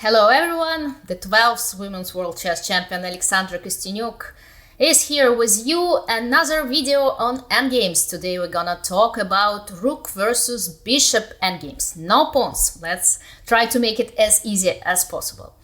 Hello everyone, the 12th Women's World Chess Champion Alexandra Kostyniuk is here with you. Another video on Endgames. Today we're gonna talk about Rook versus Bishop Endgames. No pawns, let's try to make it as easy as possible.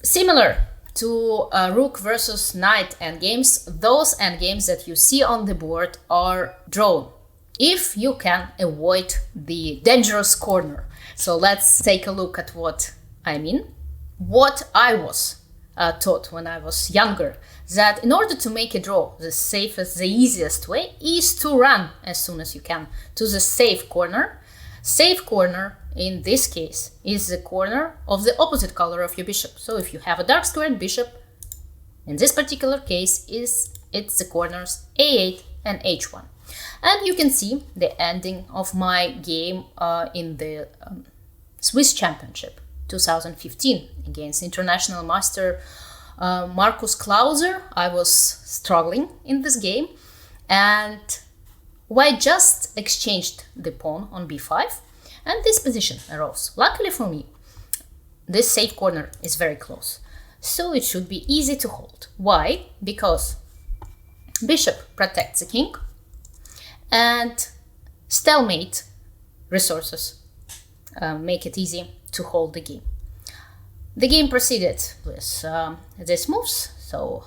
Similar to Rook versus Knight Endgames, those Endgames that you see on the board are drawn, if you can avoid the dangerous corner. So let's take a look at what I mean. What I was taught when I was younger, that in order to make a draw, the safest, the easiest way is to run as soon as you can to the safe corner. Safe corner in this case is the corner of the opposite color of your bishop. So if you have a dark squared bishop, in this particular case it's the corners A8 and H1. And you can see the ending of my game in the Swiss Championship 2015 against international master Markus Klauser. I was struggling in this game and I just exchanged the pawn on b5 and this position arose. Luckily for me, this safe corner is very close, so it should be easy to hold. Why? Because bishop protects the king and stalemate resources make it easy to hold the game. The game proceeded with these moves, so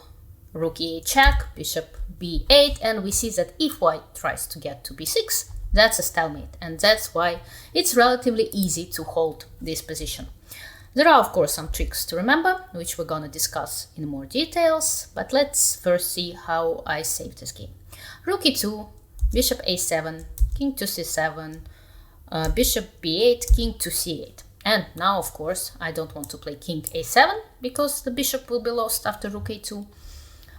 rook e8 check, bishop b8, and we see that if white tries to get to b6, that's a stalemate, and that's why it's relatively easy to hold this position. There are of course some tricks to remember, which we're gonna discuss in more details, but let's first see how I saved this game. Rook e2, bishop a7, king to c7, bishop b8, king to c8. And now, of course, I don't want to play king a7 because the bishop will be lost after rook a2.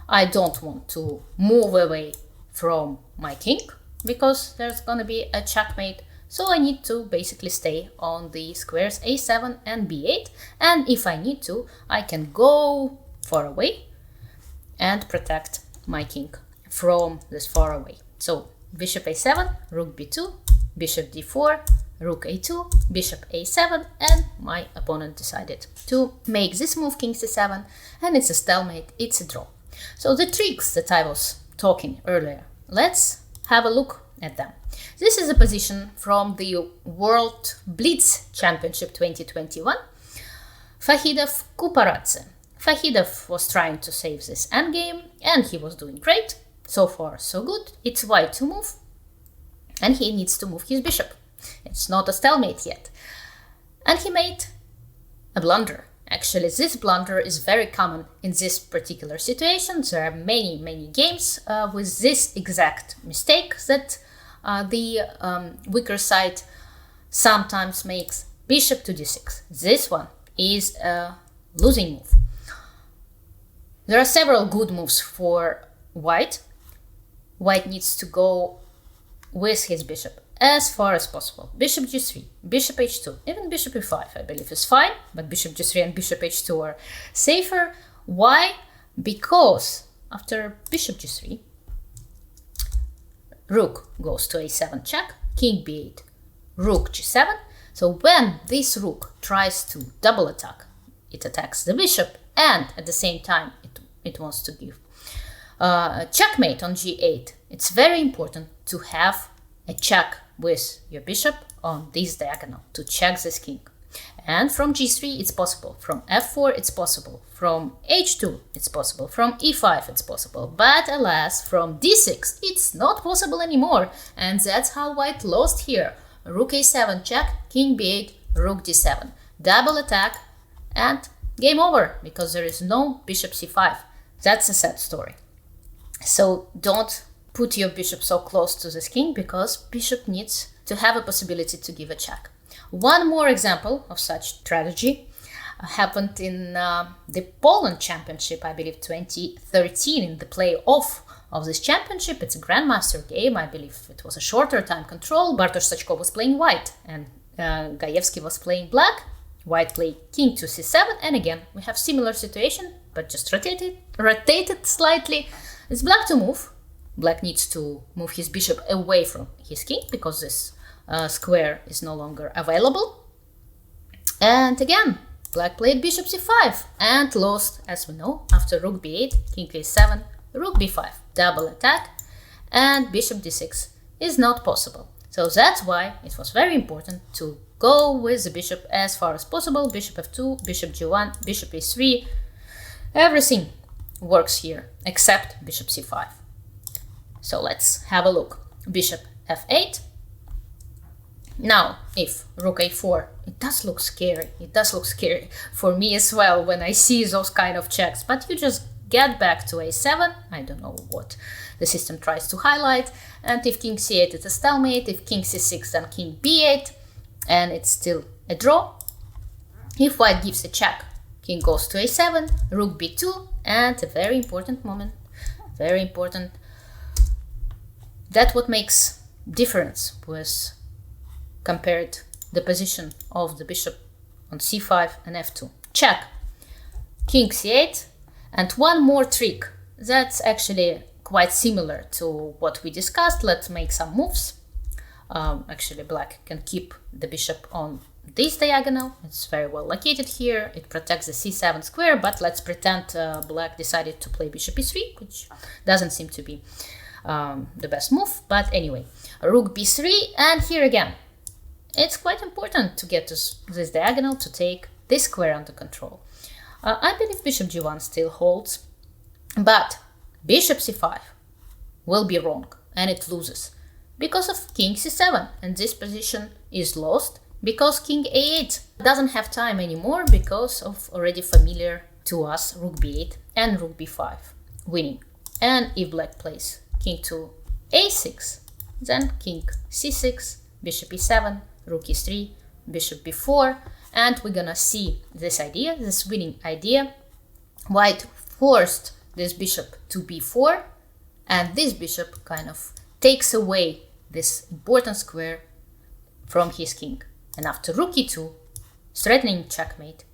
I don't want to move away from my king because there's gonna be a checkmate. So I need to basically stay on the squares a7 and b8. And if I need to, I can go far away and protect my king from this far away. So bishop a7, rook b2, bishop d4, rook a2, bishop a7, and my opponent decided to make this move, king c7, and it's a stalemate, it's a draw. So the tricks that I was talking earlier, let's have a look at them. This is a position from the World Blitz Championship 2021. Fahidov Kuparadze. Fahidov was trying to save this endgame, and he was doing great. So far, so good. It's white to move, and he needs to move his bishop. It's not a stalemate yet. And he made a blunder. Actually, this blunder is very common in this particular situation. There are many games with this exact mistake that the weaker side sometimes makes. Bishop to d6. This one is a losing move. There are several good moves for white. White needs to go with his bishop as far as possible. Bishop g3, bishop h2, even bishop e5 I believe is fine, but bishop g3 and bishop h2 are safer. Why? Because after bishop g3, rook goes to a7 check, king b8, rook g7. So when this rook tries to double attack, it attacks the bishop, and at the same time it wants to give a checkmate on g8. It's very important to have a check with your bishop on this diagonal to check this king. And from g3 it's possible, from f4 it's possible, from h2 it's possible, from e5 it's possible, but alas, from d6 it's not possible anymore, and that's how white lost here. Rook a7 check, king b8, rook d7, double attack, and game over, because there is no bishop c5. That's a sad story. So don't put your bishop so close to this king, because bishop needs to have a possibility to give a check. One more example of such strategy happened in the Poland Championship, I believe 2013, in the playoff of this championship. It's a grandmaster game. I believe it was a shorter time control. Bartosz Sachko was playing white and Gajewski was playing black. White played king to c7, and again we have similar situation, but just rotated slightly. It's black to move. Black needs to move his bishop away from his king because this square is no longer available. And again, Black played bishop c5 and lost, as we know, after rook b8, king a7, rook b5, double attack, and bishop d6 is not possible. So that's why it was very important to go with the bishop as far as possible. Bishop f2, bishop g1, bishop a3, everything works here except bishop c5. So let's have a look. Bishop f8. Now, if rook a4, it does look scary. It does look scary for me as well when I see those kind of checks. But you just get back to a7. I don't know what the system tries to highlight. And if king c8, it's a stalemate. If king c6, then king b8. And it's still a draw. If white gives a check, king goes to a7, rook b2. And a very important moment, very important. That's what makes difference with compared the position of the bishop on c5 and f2. Check, king c8, and one more trick that's actually quite similar to what we discussed. Let's make some moves. Actually, black can keep the bishop on this diagonal. It's very well located here. It protects the c7 square, but let's pretend black decided to play bishop e3, which doesn't seem to be the best move. But anyway, rook b3, and here again, it's quite important to get to this diagonal to take this square under control. I believe bishop g1 still holds, but bishop c5 will be wrong and it loses because of king c7, and this position is lost because king a8 doesn't have time anymore because of already familiar to us rook b8 and rook b5 winning. And if black plays king to a6, then king c6, bishop e7, rook e3, bishop b4, and we're gonna see this idea, this winning idea. White forced this bishop to b4, and this bishop kind of takes away this important square from his king. And after rook e2, threatening checkmate,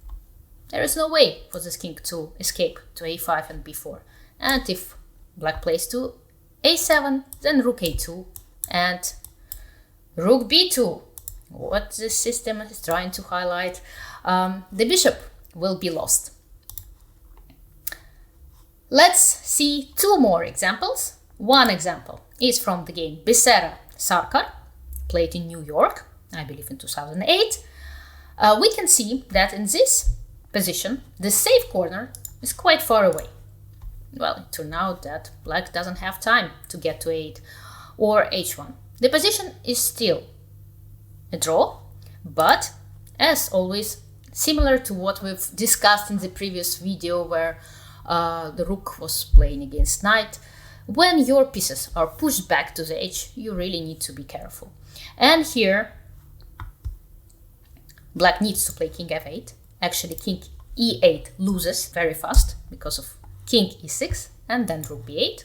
there is no way for this king to escape to a5 and b4. And if black plays to a7, then rook a2 and rook b2. What this system is trying to highlight, the bishop will be lost. Let's see two more examples. One example is from the game Becerra-Sarkar, played in New York, I believe in 2008. We can see that in this position, the safe corner is quite far away. Well, it turned out that black doesn't have time to get to 8 or h1. The position is still a draw, but as always, similar to what we've discussed in the previous video where the rook was playing against knight, when your pieces are pushed back to the edge, you really need to be careful. And here, black needs to play king f8. Actually, king e8 loses very fast because of king e6 and then rook b8.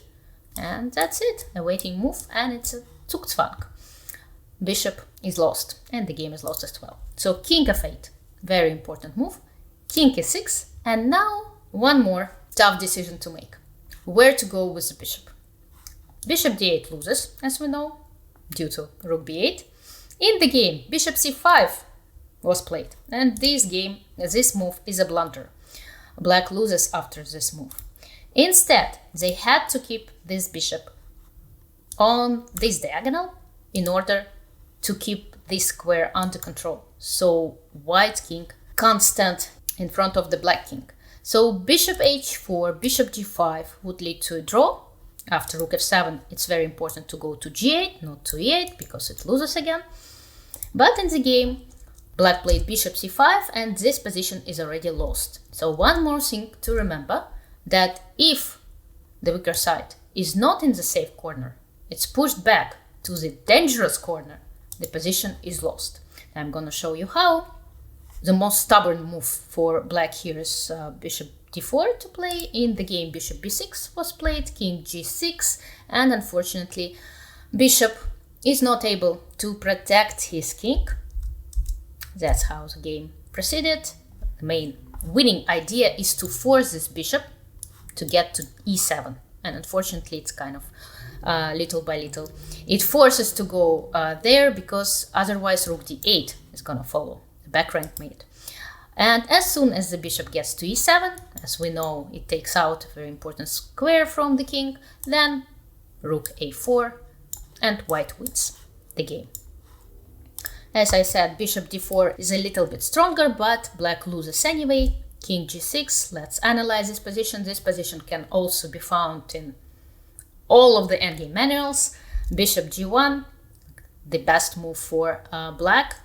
And that's it, a waiting move, and it's a Zugzwang. Bishop is lost, and the game is lost as well. So king f8, very important move. King e6, and now one more tough decision to make. Where to go with the bishop? Bishop d8 loses, as we know, due to rook b8. In the game, bishop c5 was played, and this move is a blunder. Black loses after this move. Instead, they had to keep this bishop on this diagonal in order to keep this square under control. So white king can't stand in front of the black king. So bishop h4, bishop g5 would lead to a draw. After rook f7, it's very important to go to g8, not to e8, because it loses again. But in the game, black played bishop c5, and this position is already lost. So one more thing to remember, that if the weaker side is not in the safe corner, it's pushed back to the dangerous corner, the position is lost. I'm gonna show you how. The most stubborn move for black here is bishop d4 to play. In the game, bishop b6 was played, king g6, and unfortunately, bishop is not able to protect his king. That's how the game proceeded. The main winning idea is to force this bishop to get to e7, and unfortunately, it's kind of little by little. It forces to go there because otherwise rook d8 is gonna follow the back rank mate. And as soon as the bishop gets to e7, as we know, it takes out a very important square from the king, then rook a4, and white wins the game. As I said, bishop d4 is a little bit stronger, but black loses anyway. King g6, let's analyze this position. This position can also be found in all of the endgame manuals. Bishop g1, the best move for black.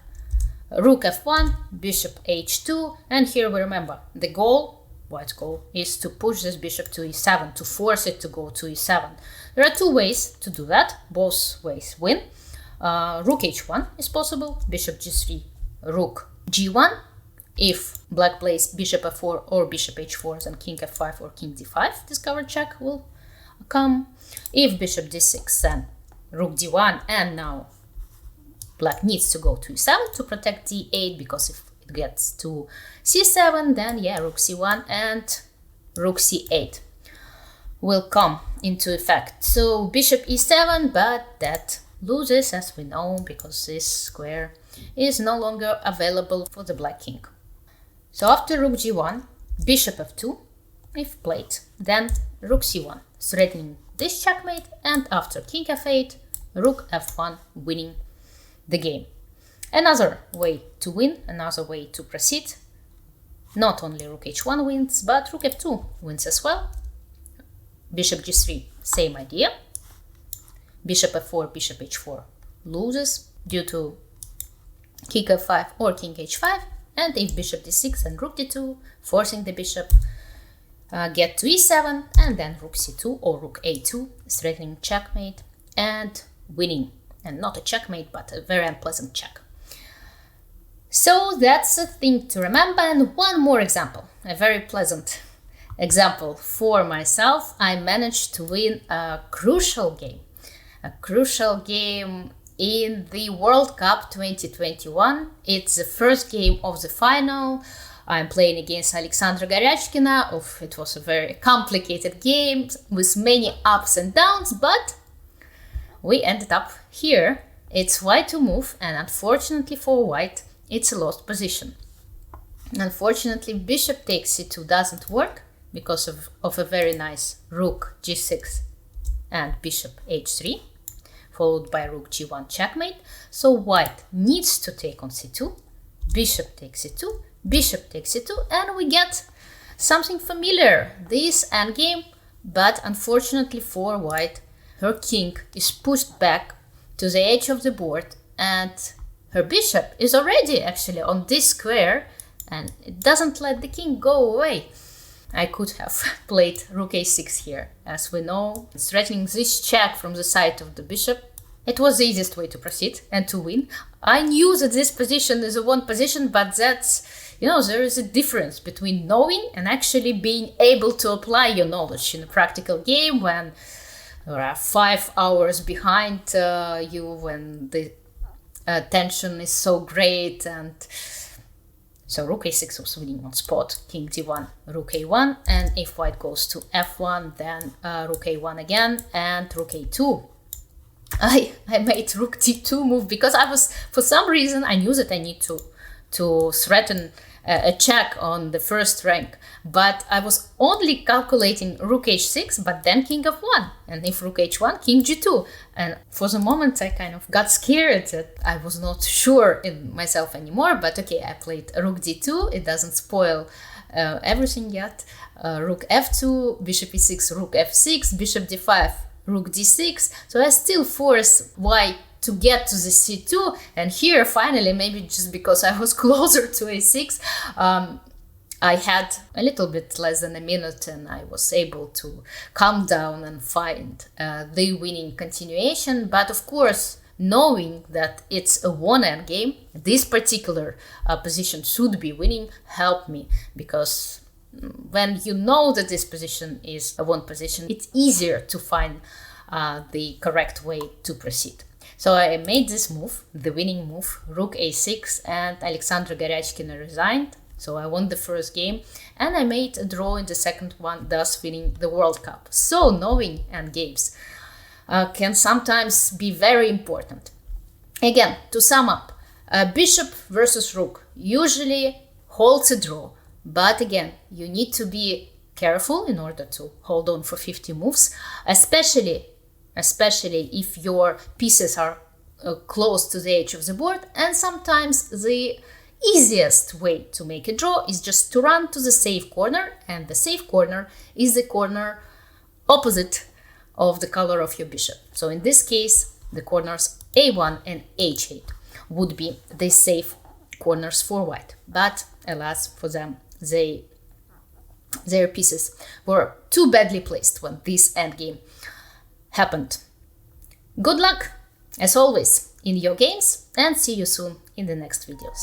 Rook f1, bishop h2, and here we remember the goal, white's goal, is to push this bishop to e7, to force it to go to e7. There are two ways to do that, both ways win. Rook h1 is possible, bishop g3, rook g1. If black plays bishop f4 or bishop h4, then king f5 or king d5, discovered check will come. If bishop d6, then rook d1, and now black needs to go to e7 to protect d8, because if it gets to c7, then yeah, rook c1 and rook c8 will come into effect. So bishop e7, but that loses, as we know, because this square is no longer available for the black king. So after rook g1, bishop f2, if played, then rook c1, threatening this checkmate, and after king f8, rook f1, winning the game. Another way to win, another way to proceed, not only rook h1 wins, but rook f2 wins as well. Bishop g3, same idea. Bishop f4, bishop h4 loses due to king f5 or king h5, and if bishop d6 and rook d2, forcing the bishop get to e7, and then rook c2 or rook a2, threatening checkmate and winning. And not a checkmate, but a very unpleasant check. So that's a thing to remember. And one more example, a very pleasant example for myself. I managed to win a crucial game in the World Cup 2021. It's the first game of the final. I'm playing against Alexandra Goryachkina. It was a very complicated game with many ups and downs, but we ended up here. It's white to move, and unfortunately for white, it's a lost position. Unfortunately, bishop takes c2 doesn't work because of a very nice rook g6 and bishop h3, followed by rook g1 checkmate. So white needs to take on c2, bishop takes c2, bishop takes c2, and we get something familiar, this endgame, but unfortunately for white, her king is pushed back to the edge of the board, and her bishop is already actually on this square, and it doesn't let the king go away. I could have played rook a6 here. As we know, threatening this check from the side of the bishop, it was the easiest way to proceed and to win. I knew that this position is a one position, but that's, there is a difference between knowing and actually being able to apply your knowledge in a practical game when there are 5 hours behind you, when the tension is so great. And so rook a6 was winning on spot, king d1, rook a1, and if white goes to f1, then rook a1 again, and rook a2. I made rook d2 move because for some reason, I knew that I need to threaten a check on the first rank, but I was only calculating rook h6, but then king f1, and if rook h1, king g2, and for the moment I kind of got scared that I was not sure in myself anymore. But okay, I played rook d2, it doesn't spoil everything yet. Rook f2, bishop e6, rook f6, bishop d5, rook d6, so I still force white to get to the c2, and here finally, maybe just because I was closer to a6, I had a little bit less than a minute, and I was able to calm down and find the winning continuation. But of course, knowing that it's a one endgame, this particular position should be winning helped me, because when you know that this position is a one position, it's easier to find the correct way to proceed. So I made this move, the winning move, rook a6, and Alexandra Goryachkina resigned. So I won the first game, and I made a draw in the second one, thus winning the World Cup. So knowing endgames can sometimes be very important. Again, to sum up, bishop versus rook usually holds a draw. But again, you need to be careful in order to hold on for 50 moves, especially if your pieces are close to the edge of the board. And sometimes the easiest way to make a draw is just to run to the safe corner, and the safe corner is the corner opposite of the color of your bishop. So in this case, the corners a1 and h8 would be the safe corners for white. But alas for them, their pieces were too badly placed when this endgame happened. Good luck, as always, in your games, and see you soon in the next videos.